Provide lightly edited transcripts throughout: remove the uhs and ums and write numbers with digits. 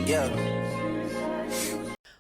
Yeah.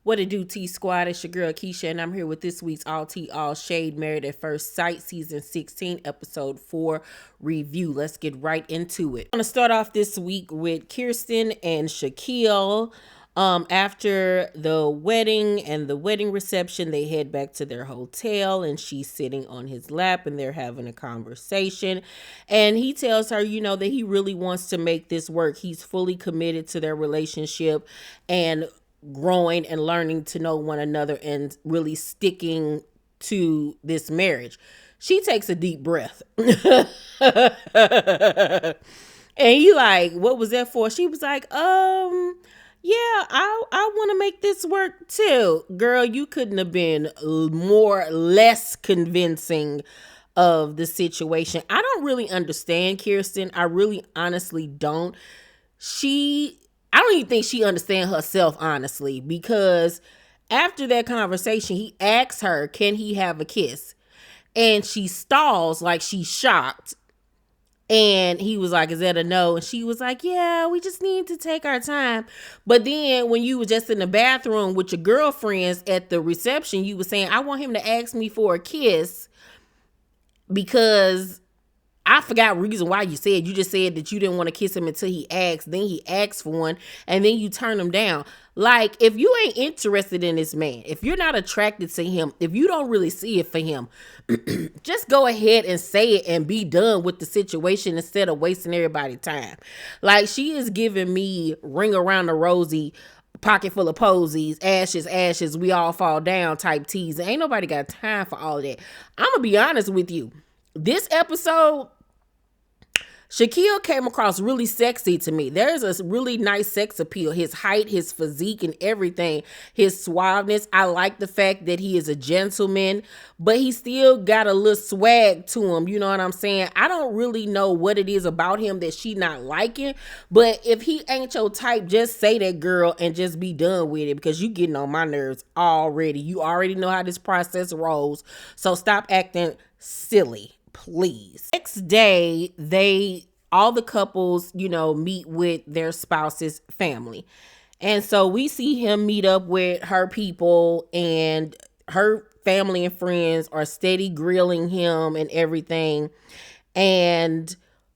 What it do, T Squad? It's your girl Keisha, and I'm here with this week's All Tea All Shade Married at First Sight Season 16, Episode 4 review. Let's get right into it. I'm going to start off this week with Kirsten and Shaquille. After the wedding and the wedding reception, they head back to their hotel, and she's sitting on his lap, and they're having a conversation. And he tells her, that he really wants to make this work. He's fully committed to their relationship and growing and learning to know one another and really sticking to this marriage. She takes a deep breath. And he like, what was that for? She was like, yeah, I want to make this work too. Girl, you couldn't have been less convincing of the situation. I don't really understand Kirsten. I really honestly don't. I don't even think she understands herself, honestly, because after that conversation, he asks her, can he have a kiss? And she stalls like she's shocked. And he was like, is that a no? And she was like, yeah, we just need to take our time. But then when you were just in the bathroom with your girlfriends at the reception, you were saying, I want him to ask me for a kiss because I forgot reason why you just said that you didn't want to kiss him until he asked. Then he asked for one, and then you turn him down. Like, if you ain't interested in this man, if you're not attracted to him, if you don't really see it for him, just go ahead and say it and be done with the situation instead of wasting everybody's time. Like, she is giving me ring around the rosy, pocket full of posies, ashes, we all fall down type tease. Ain't nobody got time for all of that. I'm going to be honest with you. This episode, Shaquille came across really sexy to me. There's a really nice sex appeal. His height, his physique, and everything. His suaveness. I like the fact that he is a gentleman, but he still got a little swag to him. You know what I'm saying? I don't really know what it is about him that she not liking, but if he ain't your type, just say that, girl, and just be done with it, because you getting on my nerves already. You already know how this process rolls, so stop acting silly, please. Next day, all the couples, meet with their spouse's family. And so we see him meet up with her people, and her family and friends are steady grilling him and everything. And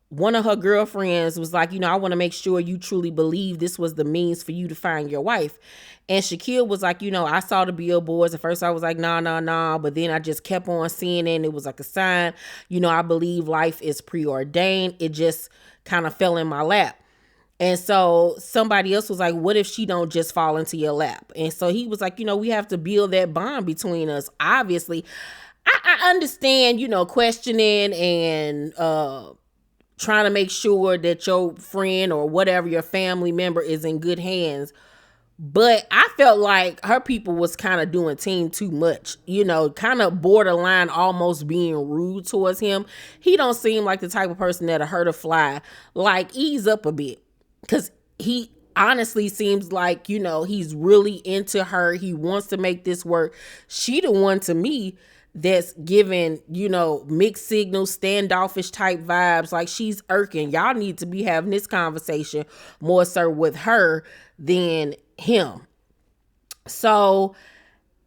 one of her girlfriends was like, I want to make sure you truly believe this was the means for you to find your wife. And Shaquille was like, I saw the billboards. At first I was like, nah. But then I just kept on seeing it, and it was like a sign. I believe life is preordained. It just kind of fell in my lap. And so somebody else was like, what if she don't just fall into your lap? And so he was like, we have to build that bond between us. Obviously, I understand, questioning and trying to make sure that your friend or whatever, your family member, is in good hands. But I felt like her people was kind of doing team too much, kind of borderline almost being rude towards him. He don't seem like the type of person that'll hurt a fly. Like, ease up a bit, because he honestly seems like, he's really into her. He wants to make this work. She the one, to me, that's giving, mixed signals, standoffish type vibes. Like, she's irking. Y'all need to be having this conversation more so with her than him. So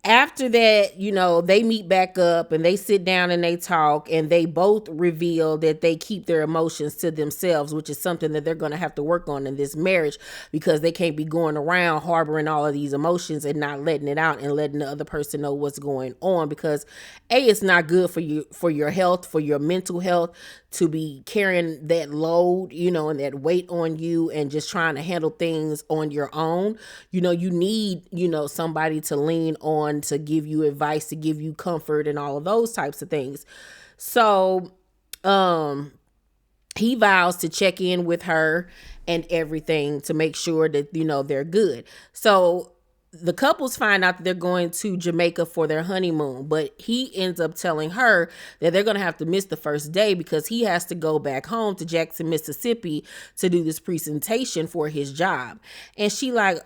after that, they meet back up and they sit down and they talk, and they both reveal that they keep their emotions to themselves, which is something that they're going to have to work on in this marriage, because they can't be going around harboring all of these emotions and not letting it out and letting the other person know what's going on, because it's not good for you, for your health, for your mental health, to be carrying that load, and that weight on you and just trying to handle things on your own. You need, somebody to lean on, to give you advice, to give you comfort, and all of those types of things. So, he vows to check in with her and everything to make sure that, they're good. So the couples find out that they're going to Jamaica for their honeymoon, but he ends up telling her that they're going to have to miss the first day because he has to go back home to Jackson, Mississippi to do this presentation for his job. And she like,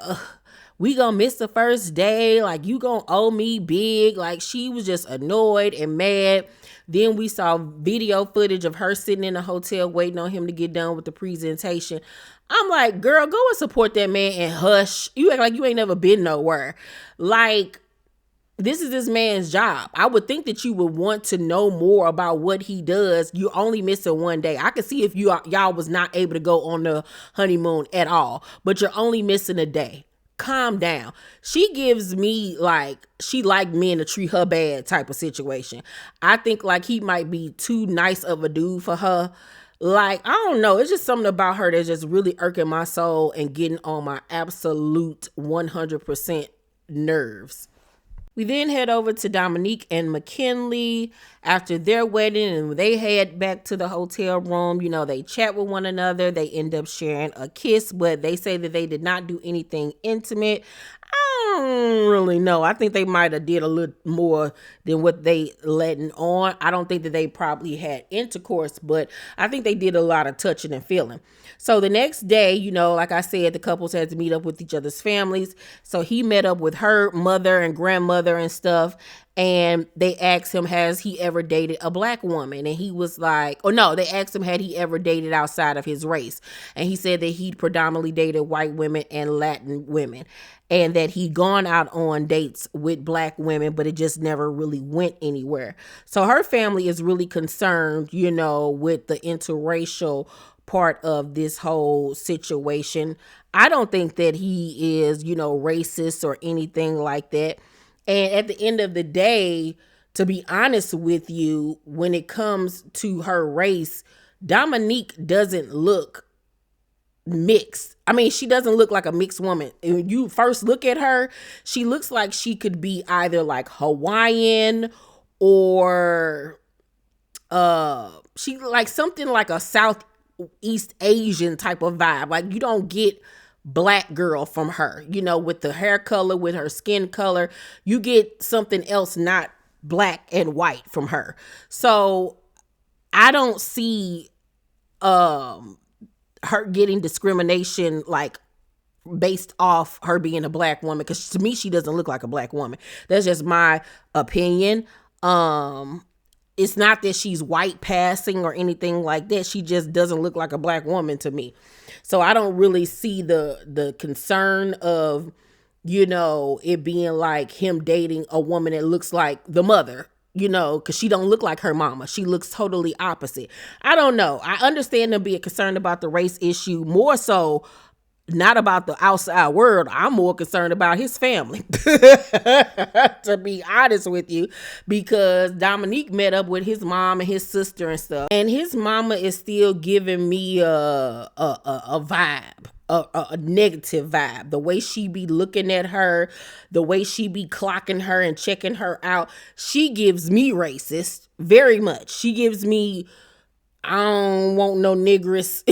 we gonna miss the first day. Like, you gonna owe me big. Like, she was just annoyed and mad. Then we saw video footage of her sitting in a hotel waiting on him to get done with the presentation. I'm like, girl, go and support that man and hush. You act like you ain't never been nowhere. Like, this is this man's job. I would think that you would want to know more about what he does. You're only missing one day. I could see if y'all was not able to go on the honeymoon at all, but you're only missing a day. Calm down. She gives me like, she like men to treat her bad type of situation. I think like he might be too nice of a dude for her. Like, I don't know. It's just something about her that's just really irking my soul and getting on my absolute 100% nerves. We then head over to Dominique and McKinley after their wedding, and they head back to the hotel room. You know, they chat with one another. They end up sharing a kiss, but they say that they did not do anything intimate. I don't really know. I think they might have did a little more than what they letting on. I don't think that they probably had intercourse, but I think they did a lot of touching and feeling. So the next day, you know, like I said, the couples had to meet up with each other's families. So he met up with her mother and grandmother and stuff. And they asked him, has he ever dated a black woman? And he was like, oh no, they asked him, had he ever dated outside of his race? And he said that he'd predominantly dated white women and Latin women, and that he'd gone out on dates with black women, but it just never really went anywhere. So her family is really concerned, you know, with the interracial part of this whole situation. I don't think that he is, you know, racist or anything like that. And at the end of the day, to be honest with you, when it comes to her race, Dominique doesn't look mixed. I mean, she doesn't look like a mixed woman. When you first look at her, she looks like she could be either like Hawaiian or she like something like a Southeast Asian type of vibe. Like, you don't get black girl from her, you know, with the hair color, with her skin color. You get something else, not black and white from her. So I don't see her getting discrimination like based off her being a black woman, because to me she doesn't look like a black woman. That's just my opinion. It's not that she's white passing or anything like that. She just doesn't look like a black woman to me. So I don't really see the concern of, you know, it being like him dating a woman that looks like the mother, you know, because she don't look like her mama. She looks totally opposite. I don't know. I understand them being concerned about the race issue, more so not about the outside world. I'm more concerned about his family, to be honest with you, because Dominique met up with his mom and his sister and stuff, and his mama is still giving me a vibe, a negative vibe. The way she be looking at her, the way she be clocking her and checking her out, she gives me racist very much. She gives me, I don't want no niggers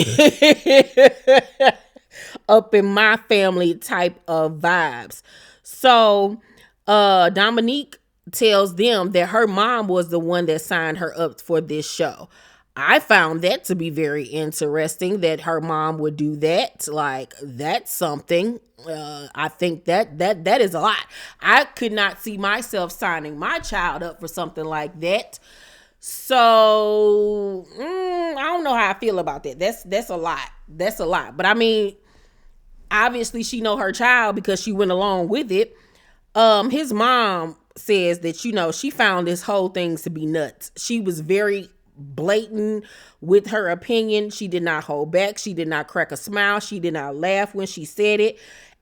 up in my family type of vibes. So Dominique tells them that her mom was the one that signed her up for this show. I found that to be very interesting, that her mom would do that. Like, that's something. I think that is a lot. I could not see myself signing my child up for something like that. So I don't know how I feel about that. That's a lot. That's a lot. But I mean, obviously she know her child because she went along with it. His mom says that, you know, she found this whole thing to be nuts. She was very blatant with her opinion. She did not hold back. She did not crack a smile. She did not laugh when she said it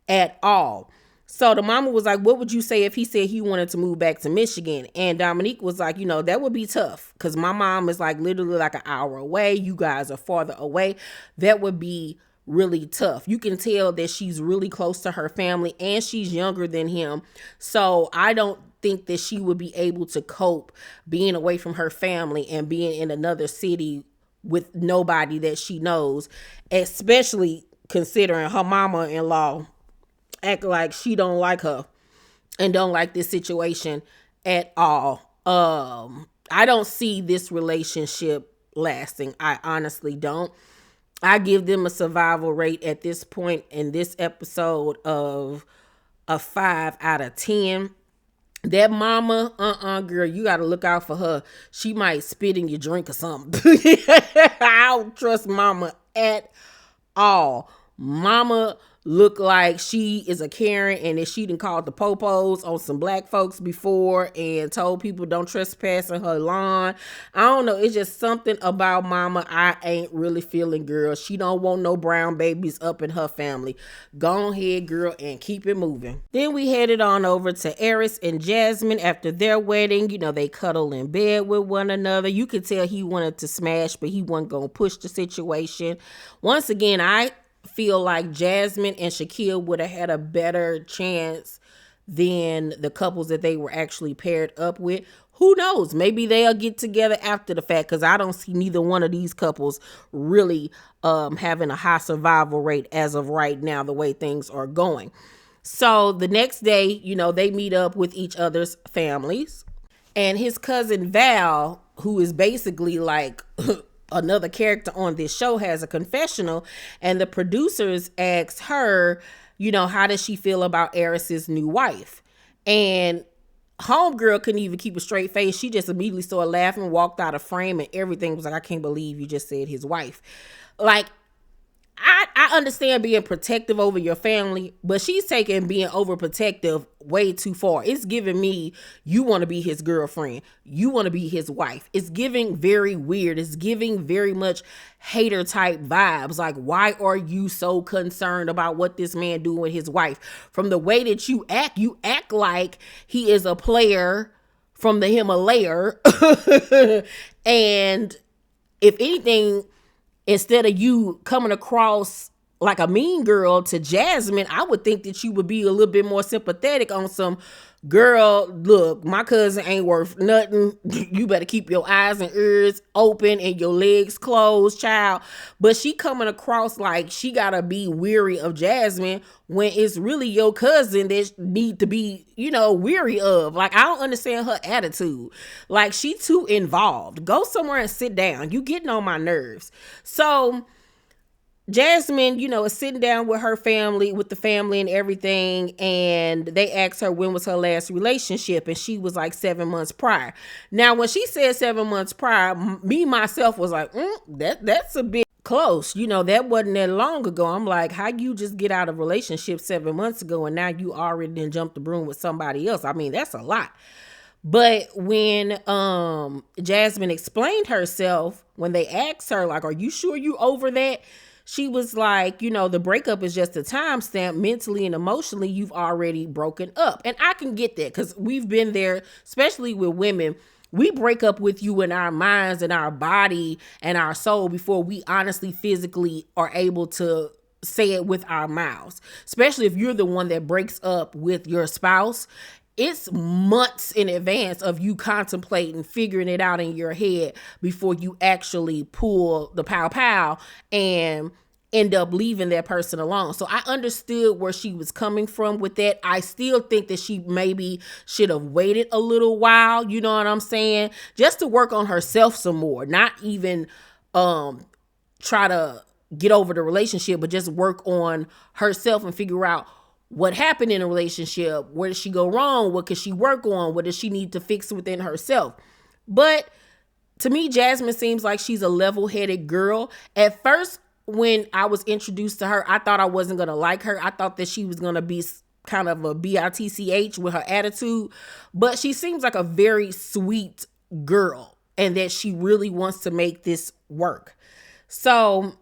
at all. So the mama was like, what would you say if he said he wanted to move back to Michigan? And Dominique was like, you know, that would be tough, because my mom is like literally like an hour away. You guys are farther away. That would be really tough. You can tell that she's really close to her family and she's younger than him. So I don't think that she would be able to cope being away from her family and being in another city with nobody that she knows, especially considering her mama-in-law act like she don't like her and don't like this situation at all. I don't see this relationship lasting. I honestly don't. I give them a survival rate at this point in this episode of a 5 out of 10. That mama, girl, you got to look out for her. She might spit in your drink or something. I don't trust mama at all. Mama look like she is a Karen, and that she done called the popos on some black folks before and told people don't trespass in her lawn. I don't know. It's just something about mama I ain't really feeling, girl. She don't want no brown babies up in her family. Go ahead, girl, and keep it moving. Then we headed on over to Airris and Jasmine after their wedding. You know, they cuddle in bed with one another. You could tell he wanted to smash, but he wasn't going to push the situation. Once again, I feel like Jasmine and Shaquille would have had a better chance than the couples that they were actually paired up with. Who knows? Maybe they'll get together after the fact, because I don't see neither one of these couples really having a high survival rate as of right now, the way things are going. So the next day, you know, they meet up with each other's families, and his cousin Val, who is basically like another character on this show, has a confessional, and the producers asked her, you know, how does she feel about Airris's new wife? And homegirl couldn't even keep a straight face. She just immediately started laughing, walked out of frame, and everything was like, I can't believe you just said his wife. Like, I understand being protective over your family, but she's taking being overprotective way too far. It's giving me, you want to be his girlfriend. You want to be his wife. It's giving very weird. It's giving very much hater type vibes. Like, why are you so concerned about what this man do with his wife? From the way that you act like he is a player from the Himalaya. And if anything, instead of you coming across like a mean girl to Jasmine, I would think that you would be a little bit more sympathetic on some, girl, look, my cousin ain't worth nothing. You better keep your eyes and ears open and your legs closed, child. But she coming across like she gotta be weary of Jasmine when it's really your cousin that need to be, you know, weary of. Like, I don't understand her attitude. Like, she too involved. Go somewhere and sit down. You getting on my nerves. So Jasmine, you know, is sitting down with her family, with the family and everything, and they asked her when was her last relationship, and she was like 7 months prior. Now, when she said 7 months prior, me, myself was like, that's a bit close. You know, that wasn't that long ago. I'm like, how you just get out of a relationship 7 months ago, and now you already done jumped the broom with somebody else? I mean, that's a lot. But when Jasmine explained herself, when they asked her, like, are you sure you over that? She was like, you know, the breakup is just a timestamp. Mentally and emotionally, you've already broken up. And I can get that, because we've been there, especially with women. We break up with you in our minds and our body and our soul before we honestly physically are able to say it with our mouths. Especially if you're the one that breaks up with your spouse. It's months in advance of you contemplating, figuring it out in your head before you actually pull the pow and end up leaving that person alone. So I understood where she was coming from with that. I still think that she maybe should have waited a little while, you know what I'm saying? Just to work on herself some more, not even try to get over the relationship, but just work on herself and figure out what happened in a relationship. Where did she go wrong? What could she work on? What does she need to fix within herself? But to me, Jasmine seems like she's a level-headed girl. At first, when I was introduced to her, I thought I wasn't going to like her. I thought that she was going to be kind of a bitch with her attitude. But she seems like a very sweet girl, and that she really wants to make this work. So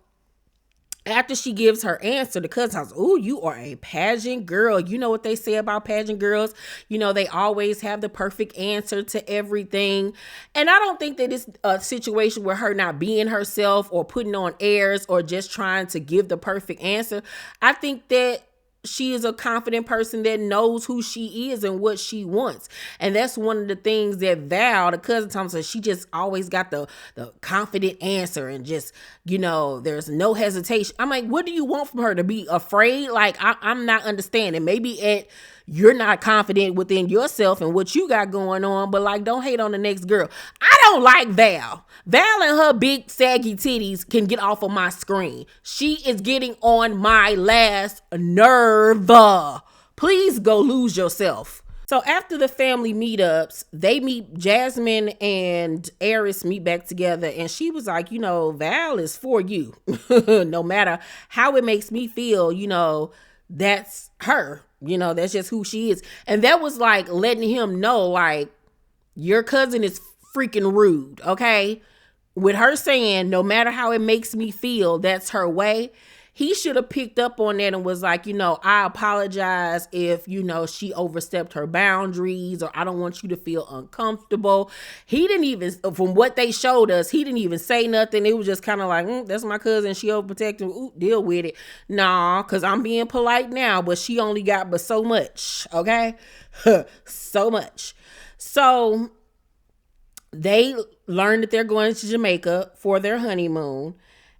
after she gives her answer, the cousin was, "Ooh, you are a pageant girl." You know what they say about pageant girls? You know, they always have the perfect answer to everything. And I don't think that it's a situation where her not being herself or putting on airs or just trying to give the perfect answer. I think that she is a confident person that knows who she is and what she wants. And that's one of the things that Val, the cousin, Tom, says, she just always got the confident answer and just, you know, there's no hesitation. I'm like, what do you want from her? To be afraid? Like, I'm not understanding. Maybe you're not confident within yourself and what you got going on, but like, don't hate on the next girl. I don't like Val. Val and her big saggy titties can get off of my screen. She is getting on my last nerve. Please go lose yourself. So after the family meetups, they meet, Jasmine and Airris meet back together, and she was like, Val is for you. No matter how it makes me feel, that's her. That's just who she is. And that was like letting him know, like, your cousin is freaking rude, okay? With her saying, no matter how it makes me feel, that's her way. He should have picked up on that and was like, I apologize if, she overstepped her boundaries, or I don't want you to feel uncomfortable. He didn't even, from what they showed us, he didn't even say nothing. It was just kind of like, that's my cousin. She overprotected. Ooh, deal with it. Nah, because I'm being polite now, but she only got but so much, okay? So much. So they learned that they're going to Jamaica for their honeymoon.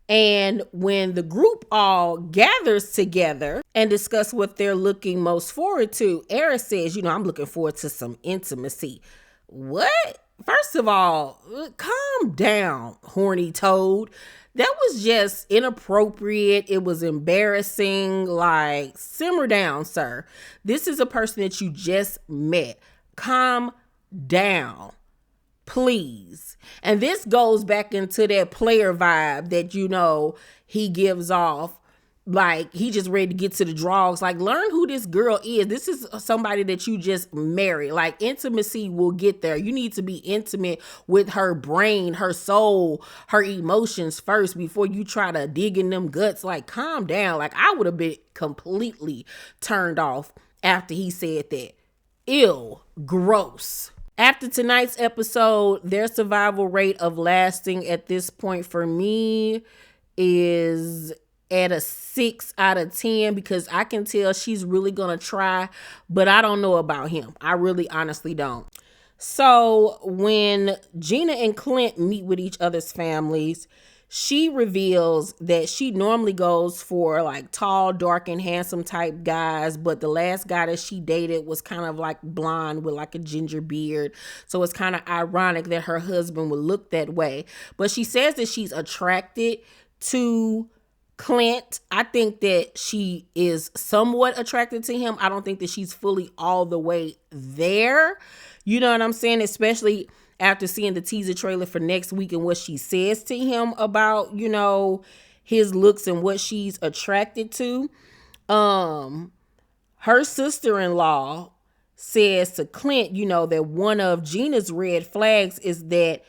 And when the group all gathers together and discuss what they're looking most forward to, Airris says, I'm looking forward to some intimacy. What? First of all, calm down, horny toad. That was just inappropriate. It was embarrassing. Like, simmer down, sir. This is a person that you just met. Calm down. Please. And this goes back into that player vibe that, he gives off. Like, he just ready to get to the draws. Like, learn who this girl is. This is somebody that you just married. Like, intimacy will get there. You need to be intimate with her brain, her soul, her emotions first before you try to dig in them guts. Like, calm down. Like, I would have been completely turned off after he said that. Ew. Gross. After tonight's episode, their survival rate of lasting at this point for me is at a 6 out of 10, because I can tell she's really going to try, but I don't know about him. I really honestly don't. So when Gina and Clint meet with each other's families, she reveals that she normally goes for like tall, dark, and handsome type guys, but the last guy that she dated was kind of like blonde with like a ginger beard. So it's kind of ironic that her husband would look that way. But she says that she's attracted to Clint. I think that she is somewhat attracted to him. I don't think that she's fully all the way there. You know what I'm saying? Especially after seeing the teaser trailer for next week and what she says to him about, his looks and what she's attracted to. Her sister-in-law says to Clint, that one of Gina's red flags is that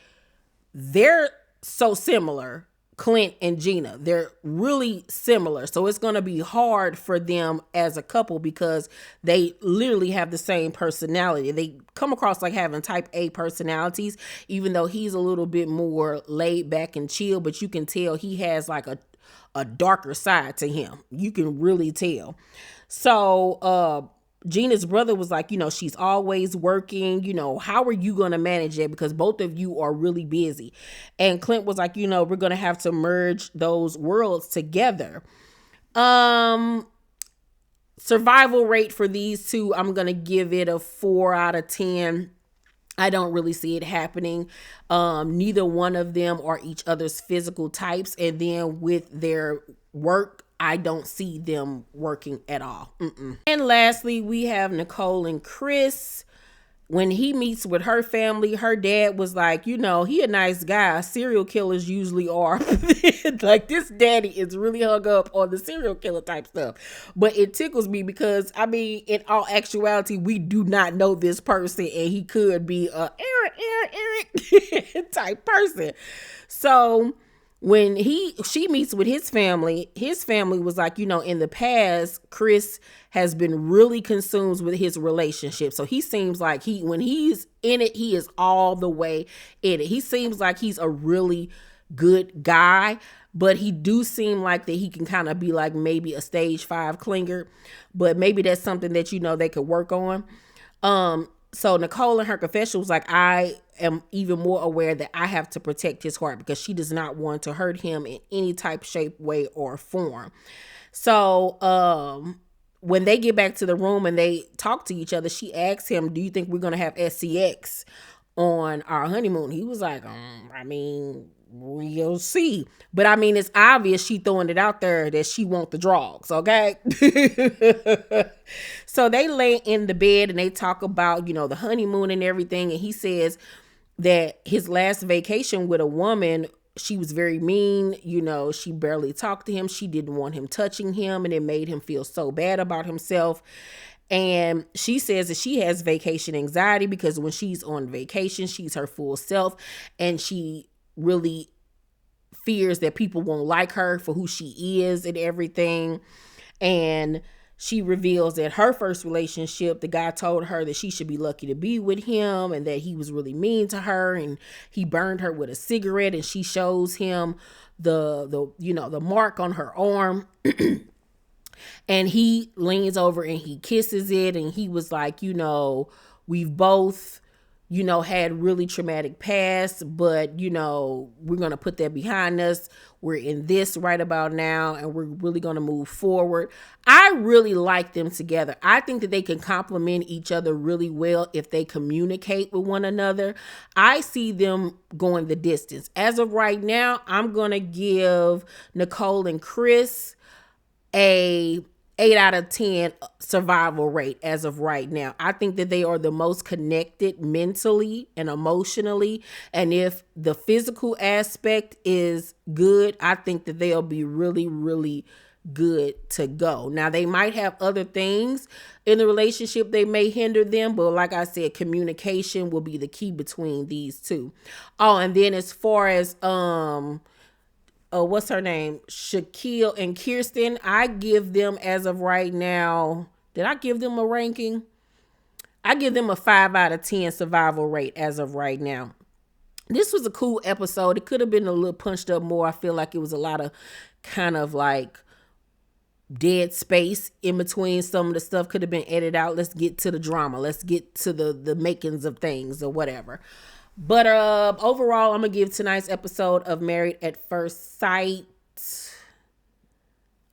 they're so similar. Clint and Gina, they're really similar. So it's going to be hard for them as a couple because they literally have the same personality. They come across like having type A personalities, even though he's a little bit more laid back and chill, but you can tell he has like a darker side to him. You can really tell. So, Gina's brother was like, she's always working, how are you going to manage it? Because both of you are really busy. And Clint was like, we're going to have to merge those worlds together. Survival rate for these two, I'm going to give it a 4 out of 10. I don't really see it happening. Neither one of them are each other's physical types. And then with their work, I don't see them working at all. And lastly, we have Nicole and Chris. When he meets with her family, her dad was like, he a nice guy. Serial killers usually are. Like, this daddy is really hung up on the serial killer type stuff. But it tickles me because, in all actuality, we do not know this person, and he could be a Eric type person. So when she meets with his family was like, in the past, Chris has been really consumed with his relationship. So he seems like when he's in it, he is all the way in it. He seems like he's a really good guy, but he do seem like that he can kind of be like maybe a stage 5 clinger, but maybe that's something that, they could work on. So Nicole in her confession was like, I am even more aware that I have to protect his heart because she does not want to hurt him in any type, shape, way, or form. So when they get back to the room and they talk to each other, she asks him, do you think we're going to have SCX on our honeymoon. He was like, I mean, we'll see. But I mean, it's obvious she throwing it out there that she want the drugs, okay? So they lay in the bed and they talk about, the honeymoon and everything. And he says that his last vacation with a woman, she was very mean. She barely talked to him. She didn't want him touching him, and it made him feel so bad about himself. And she says that she has vacation anxiety because when she's on vacation, she's her full self, and she really fears that people won't like her for who she is and everything. And she reveals that her first relationship, the guy told her that she should be lucky to be with him and that he was really mean to her and he burned her with a cigarette, and she shows him the mark on her arm. And he leans over and he kisses it, and he was like, we've both had really traumatic past, but, we're going to put that behind us. We're in this right about now, and we're really going to move forward. I really like them together. I think that they can complement each other really well if they communicate with one another. I see them going the distance. As of right now, I'm going to give Nicole and Chris a 8 out of 10 survival rate as of right now. I think that they are the most connected mentally and emotionally. And if the physical aspect is good, I think that they'll be really, really good to go. Now, they might have other things in the relationship they may hinder them, but like I said, communication will be the key between these two. Oh, and then as far as what's her name? Shaquille and Kirsten. I give them as of right now. Did I give them a ranking? I give them a 5 out of 10 survival rate as of right now. This was a cool episode. It could have been a little punched up more. I feel like it was a lot of kind of like dead space in between. Some of the stuff could have been edited out. Let's get to the drama. Let's get to the makings of things or whatever. But overall, I'm going to give tonight's episode of Married at First Sight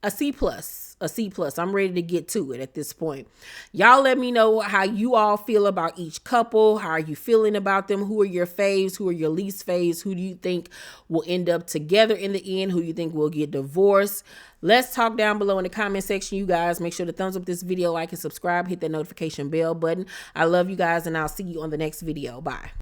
a C+. A C+. I'm ready to get to it at this point. Y'all let me know how you all feel about each couple. How are you feeling about them? Who are your faves? Who are your least faves? Who do you think will end up together in the end? Who you think will get divorced? Let's talk down below in the comment section, you guys. Make sure to thumbs up this video, like and subscribe. Hit that notification bell button. I love you guys, and I'll see you on the next video. Bye.